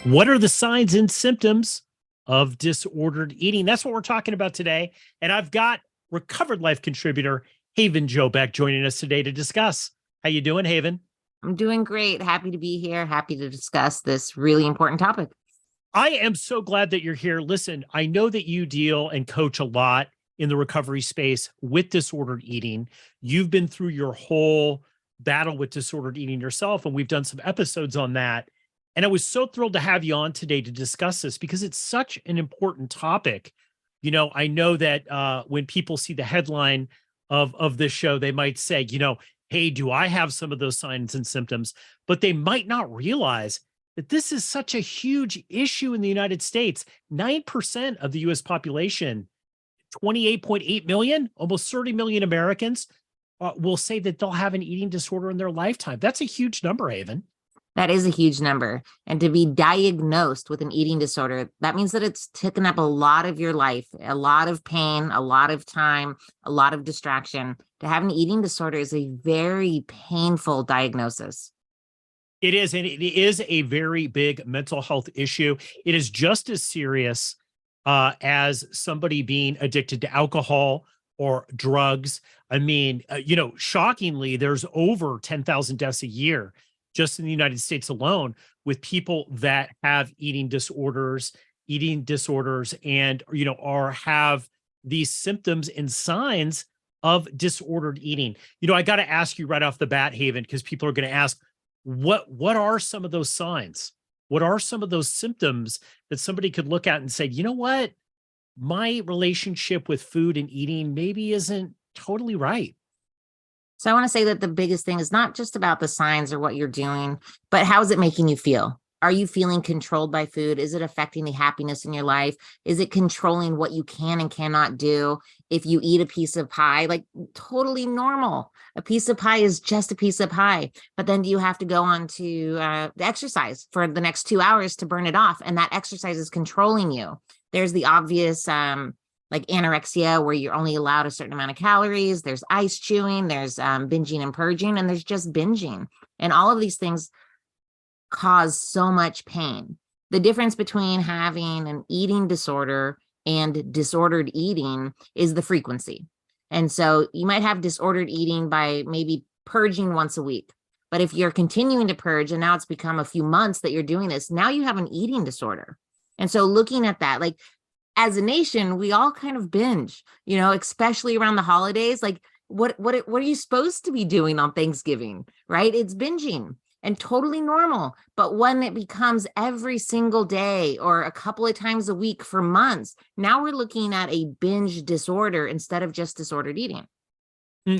What are the signs and symptoms of disordered eating? That's what we're talking about today. And I've got recovered life contributor Haven Joe Beck joining us today to discuss. How you doing, Haven? I'm doing great. Happy to be here. Happy to discuss this really important topic. I am so glad that you're here. Listen, I know that you deal and coach a lot in the recovery space with disordered eating. You've been through your whole battle with disordered eating yourself, and we've done some episodes on that. And I was so thrilled to have you on today to discuss this because it's such an important topic. I know that when people see the headline of this show, they might say, hey, do I have some of those signs and symptoms? But they might not realize that this is such a huge issue in the United States. 9% of the US population, 28.8 million, almost 30 million Americans will say that they'll have an eating disorder in their lifetime. That's a huge number, Haven. That is a huge number. And to be diagnosed with an eating disorder, that means that it's taken up a lot of your life, a lot of pain, a lot of time, a lot of distraction. To have an eating disorder is a very painful diagnosis. It is, and it is a very big mental health issue. It is just as serious as somebody being addicted to alcohol or drugs. I mean, shockingly, there's over 10,000 deaths a year just in the United States alone with people that have eating disorders, and, have these symptoms and signs of disordered eating. I got to ask you right off the bat, Haven, because people are going to ask, what are some of those signs? What are some of those symptoms that somebody could look at and say, you know what? My relationship with food and eating maybe isn't totally right. So I want to say that the biggest thing is not just about the signs or what you're doing, but how is it making you feel? Are you feeling controlled by food? Is it affecting the happiness in your life? Is it controlling what you can and cannot do? If you eat a piece of pie, like totally normal. A piece of pie is just a piece of pie. But then do you have to go on to the exercise for the next 2 hours to burn it off? And that exercise is controlling you. There's the obvious like anorexia, where you're only allowed a certain amount of calories. There's ice chewing, there's binging and purging, and there's just binging. And all of these things cause so much pain. The difference between having an eating disorder and disordered eating is the frequency. And so you might have disordered eating by maybe purging once a week. But if you're continuing to purge and now it's become a few months that you're doing this, now you have an eating disorder. And so looking at that, like as a nation, we all kind of binge, especially around the holidays. Like what are you supposed to be doing on Thanksgiving, right? It's binging. And totally normal. But when it becomes every single day or a couple of times a week for months, now we're looking at a binge disorder instead of just disordered eating.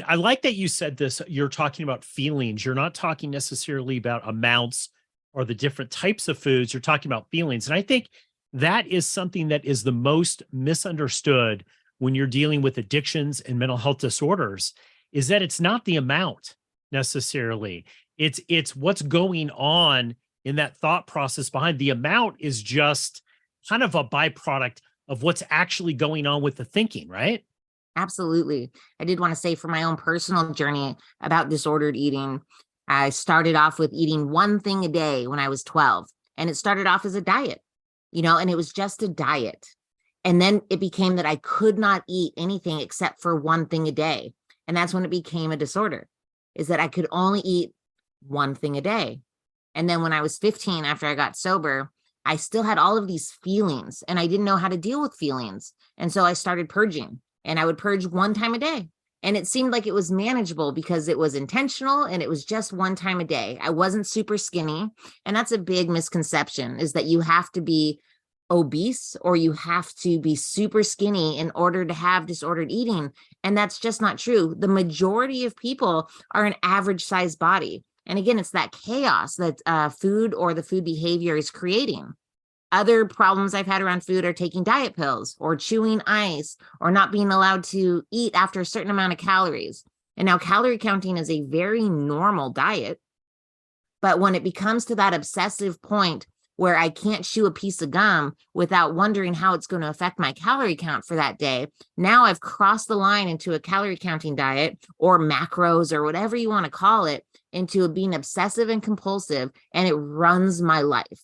I like that you said this. You're talking about feelings. You're not talking necessarily about amounts or the different types of foods. You're talking about feelings. And I think that is something that is the most misunderstood when you're dealing with addictions and mental health disorders, is that it's not the amount necessarily. It's what's going on in that thought process behind. The amount is just kind of a byproduct of what's actually going on with the thinking, right? Absolutely. I did want to say, for my own personal journey about disordered eating, I started off with eating one thing a day when I was 12. And it started off as a diet, and it was just a diet. And then it became that I could not eat anything except for one thing a day. And that's when it became a disorder, is that I could only eat one thing a day. And then when I was 15, after I got sober, I still had all of these feelings and I didn't know how to deal with feelings. And so I started purging, and I would purge one time a day. And it seemed like it was manageable because it was intentional and it was just one time a day. I wasn't super skinny. And that's a big misconception, is that you have to be obese or you have to be super skinny in order to have disordered eating. And that's just not true. The majority of people are an average size body. And again, it's that chaos that food or the food behavior is creating. Other problems I've had around food are taking diet pills or chewing ice or not being allowed to eat after a certain amount of calories. And now calorie counting is a very normal diet. But when it becomes to that obsessive point where I can't chew a piece of gum without wondering how it's going to affect my calorie count for that day, now I've crossed the line into a calorie counting diet or macros or whatever you want to call it, into being obsessive and compulsive, and it runs my life.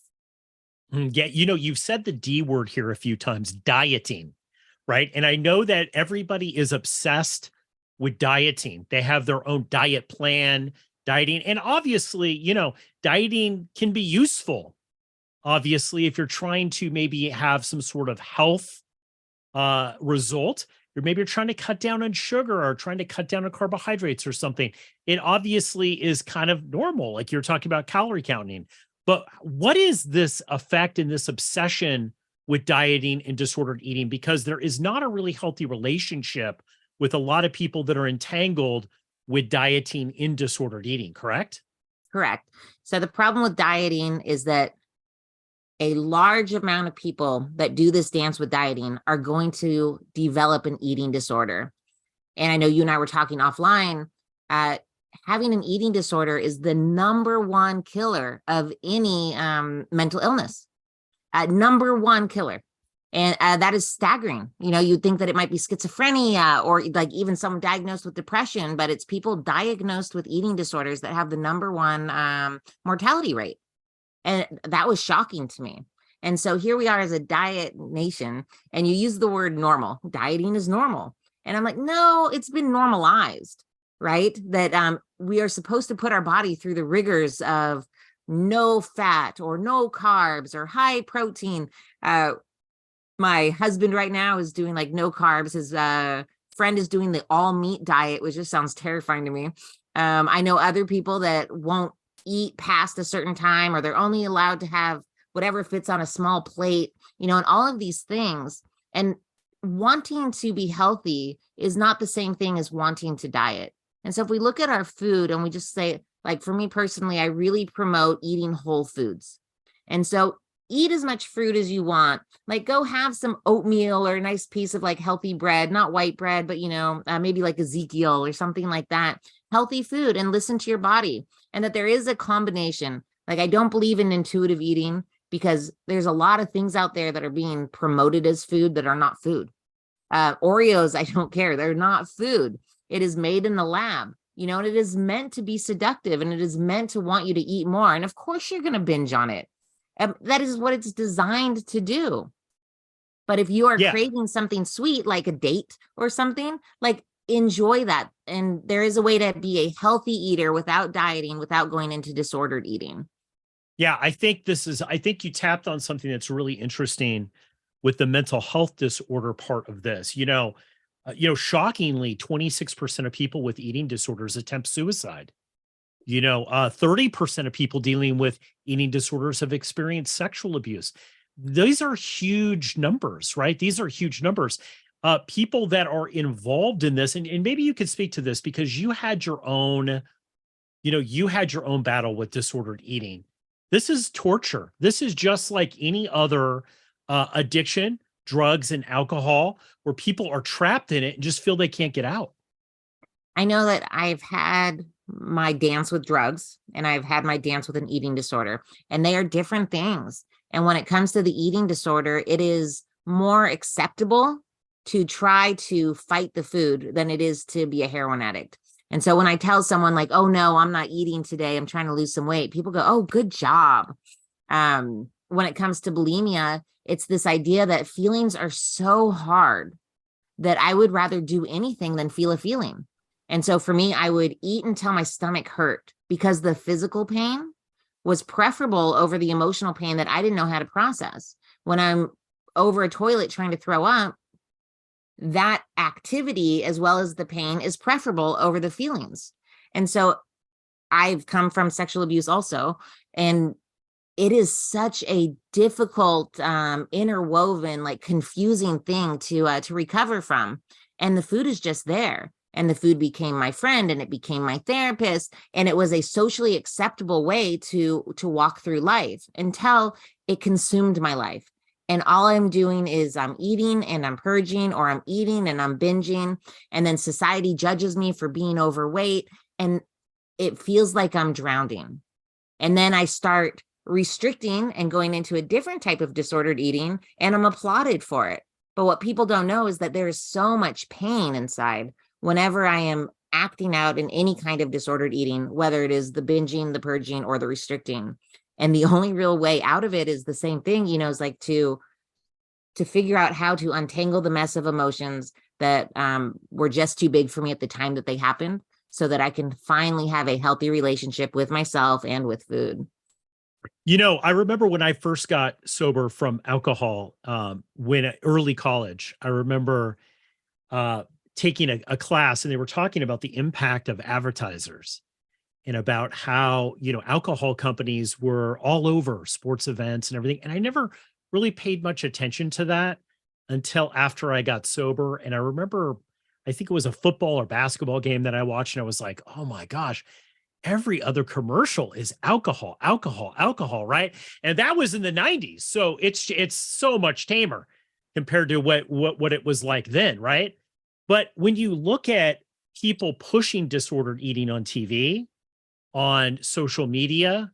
Yeah, you've said the D word here a few times, dieting, right? And I know that everybody is obsessed with dieting. They have their own diet plan, dieting. And obviously, dieting can be useful. Obviously, if you're trying to maybe have some sort of health result, maybe you're trying to cut down on sugar or trying to cut down on carbohydrates or something. It obviously is kind of normal, like you're talking about calorie counting. But what is this effect and this obsession with dieting and disordered eating? Because there is not a really healthy relationship with a lot of people that are entangled with dieting in disordered eating, correct? Correct. So the problem with dieting is that a large amount of people that do this dance with dieting are going to develop an eating disorder. And I know you and I were talking offline, having an eating disorder is the number one killer of any mental illness, number one killer. And that is staggering. You'd think that it might be schizophrenia or like even someone diagnosed with depression, but it's people diagnosed with eating disorders that have the number one mortality rate. And that was shocking to me. And so here we are as a diet nation, and you use the word normal. Dieting is normal. And I'm like, no, it's been normalized, right? That we are supposed to put our body through the rigors of no fat or no carbs or high protein. My husband right now is doing like no carbs. His friend is doing the all meat diet, which just sounds terrifying to me. I know other people that won't eat past a certain time, or they're only allowed to have whatever fits on a small plate, and all of these things. And wanting to be healthy is not the same thing as wanting to diet. And so if we look at our food and we just say, like for me personally, I really promote eating whole foods. And so eat as much fruit as you want, like go have some oatmeal or a nice piece of like healthy bread, not white bread, but maybe like Ezekiel or something like that, healthy food, and listen to your body. And that there is a combination. Like I don't believe in intuitive eating because there's a lot of things out there that are being promoted as food that are not food. Oreos, I don't care. They're not food. It is made in the lab, and it is meant to be seductive, and it is meant to want you to eat more. And of course you're going to binge on it. That is what it's designed to do. But if you are craving something sweet, like a date or something, like enjoy that. And there is a way to be a healthy eater without dieting, without going into disordered eating. Yeah, I think you tapped on something that's really interesting with the mental health disorder part of this. Shockingly, 26% of people with eating disorders attempt suicide. 30% of people dealing with eating disorders have experienced sexual abuse. These are huge numbers, right? These are huge numbers. People that are involved in this, and maybe you could speak to this because you had your own battle with disordered eating. This is torture. This is just like any other addiction, drugs and alcohol, where people are trapped in it and just feel they can't get out. I know that I've had my dance with drugs and I've had my dance with an eating disorder, and they are different things. And when it comes to the eating disorder, it is more acceptable to try to fight the food than it is to be a heroin addict. And so when I tell someone like, oh no, I'm not eating today, I'm trying to lose some weight, people go, oh, good job. When it comes to bulimia, it's this idea that feelings are so hard that I would rather do anything than feel a feeling. And so for me, I would eat until my stomach hurt because the physical pain was preferable over the emotional pain that I didn't know how to process. When I'm over a toilet trying to throw up, that activity as well as the pain is preferable over the feelings. And so I've come from sexual abuse also, and it is such a difficult, interwoven, like confusing thing to recover from. And the food is just there. And the food became my friend, and it became my therapist, and it was a socially acceptable way to walk through life until it consumed my life. And all I'm doing is I'm eating and I'm purging, or I'm eating and I'm binging. And then society judges me for being overweight, and it feels like I'm drowning. And then I start restricting and going into a different type of disordered eating, and I'm applauded for it. But what people don't know is that there is so much pain inside whenever I am acting out in any kind of disordered eating, whether it is the binging, the purging, or the restricting. And the only real way out of it is the same thing, is like to figure out how to untangle the mess of emotions that were just too big for me at the time that they happened, so that I can finally have a healthy relationship with myself and with food. I remember when I first got sober from alcohol, when early college, I remember taking a class, and they were talking about the impact of advertisers and about how, alcohol companies were all over sports events and everything. And I never really paid much attention to that until after I got sober. And I remember, I think it was a football or basketball game that I watched, and I was like, oh my gosh, every other commercial is alcohol, alcohol, alcohol, right? And that was in the 90s. So it's so much tamer compared to what it was like then, right? But when you look at people pushing disordered eating on TV, on social media,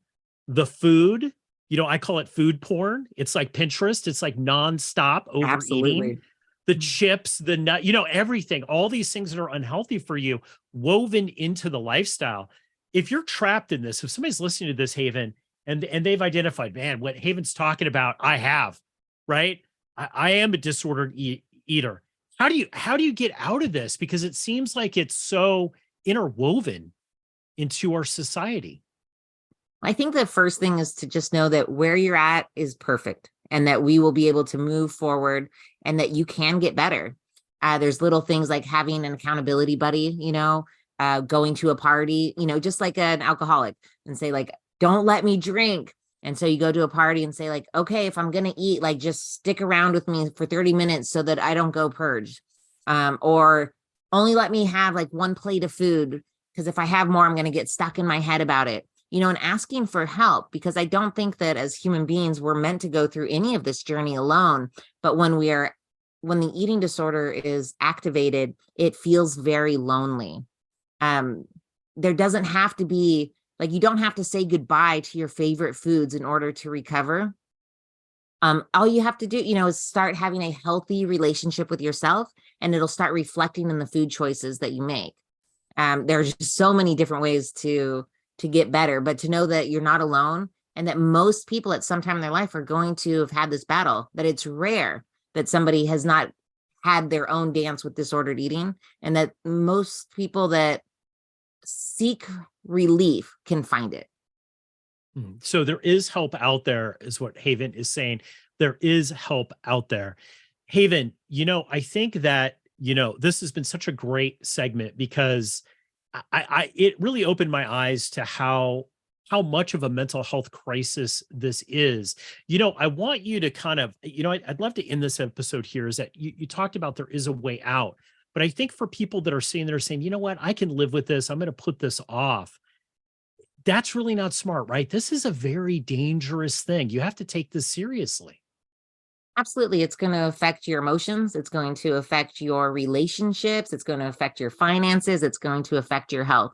the food, I call it food porn. It's like Pinterest. It's like nonstop overeating. Absolutely. The chips, the nut, everything, all these things that are unhealthy for you woven into the lifestyle. If you're trapped in this, if somebody's listening to this, Haven, and they've identified, man, what Haven's talking about, I have, right? I am a disordered eater. How do you get out of this? Because it seems like it's so interwoven into our society. I think the first thing is to just know that where you're at is perfect, and that we will be able to move forward, and that you can get better. There's little things like having an accountability buddy, going to a party, just like an alcoholic, and say like, don't let me drink. And so you go to a party and say like, okay, if I'm going to eat, like just stick around with me for 30 minutes so that I don't go purge. Or only let me have like one plate of food, because if I have more, I'm going to get stuck in my head about it, and asking for help, because I don't think that as human beings, we're meant to go through any of this journey alone. But when the eating disorder is activated, it feels very lonely. There doesn't have to be like, you don't have to say goodbye to your favorite foods in order to recover. All you have to do, is start having a healthy relationship with yourself, and it'll start reflecting in the food choices that you make. There's just so many different ways to get better, but to know that you're not alone, and that most people at some time in their life are going to have had this battle, that it's rare that somebody has not had their own dance with disordered eating, and that most people that seek relief can find it. So there is help out there, is what Haven is saying. There is help out there. Haven, I think that, this has been such a great segment, because it really opened my eyes to how much of a mental health crisis this is. I want you to kind of, I'd love to end this episode here, is that you talked about there is a way out. But I think for people that are sitting there saying, you know what, I can live with this, I'm going to put this off, that's really not smart, right? This is a very dangerous thing. You have to take this seriously. Absolutely. It's going to affect your emotions. It's going to affect your relationships. It's going to affect your finances. It's going to affect your health.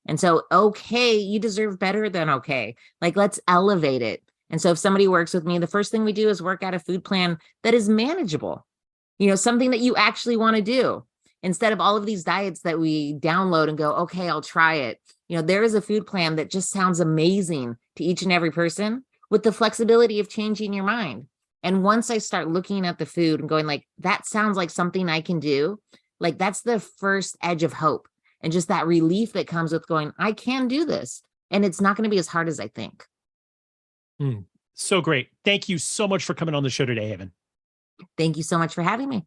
And so, okay, you deserve better than okay. Like, let's elevate it. And so if somebody works with me, the first thing we do is work out a food plan that is manageable, something that you actually want to do, instead of all of these diets that we download and go, okay, I'll try it. There is a food plan that just sounds amazing to each and every person, with the flexibility of changing your mind. And once I start looking at the food and going like, that sounds like something I can do, like that's the first edge of hope, and just that relief that comes with going, I can do this. And it's not going to be as hard as I think. So great. Thank you so much for coming on the show today, Haven. Thank you so much for having me.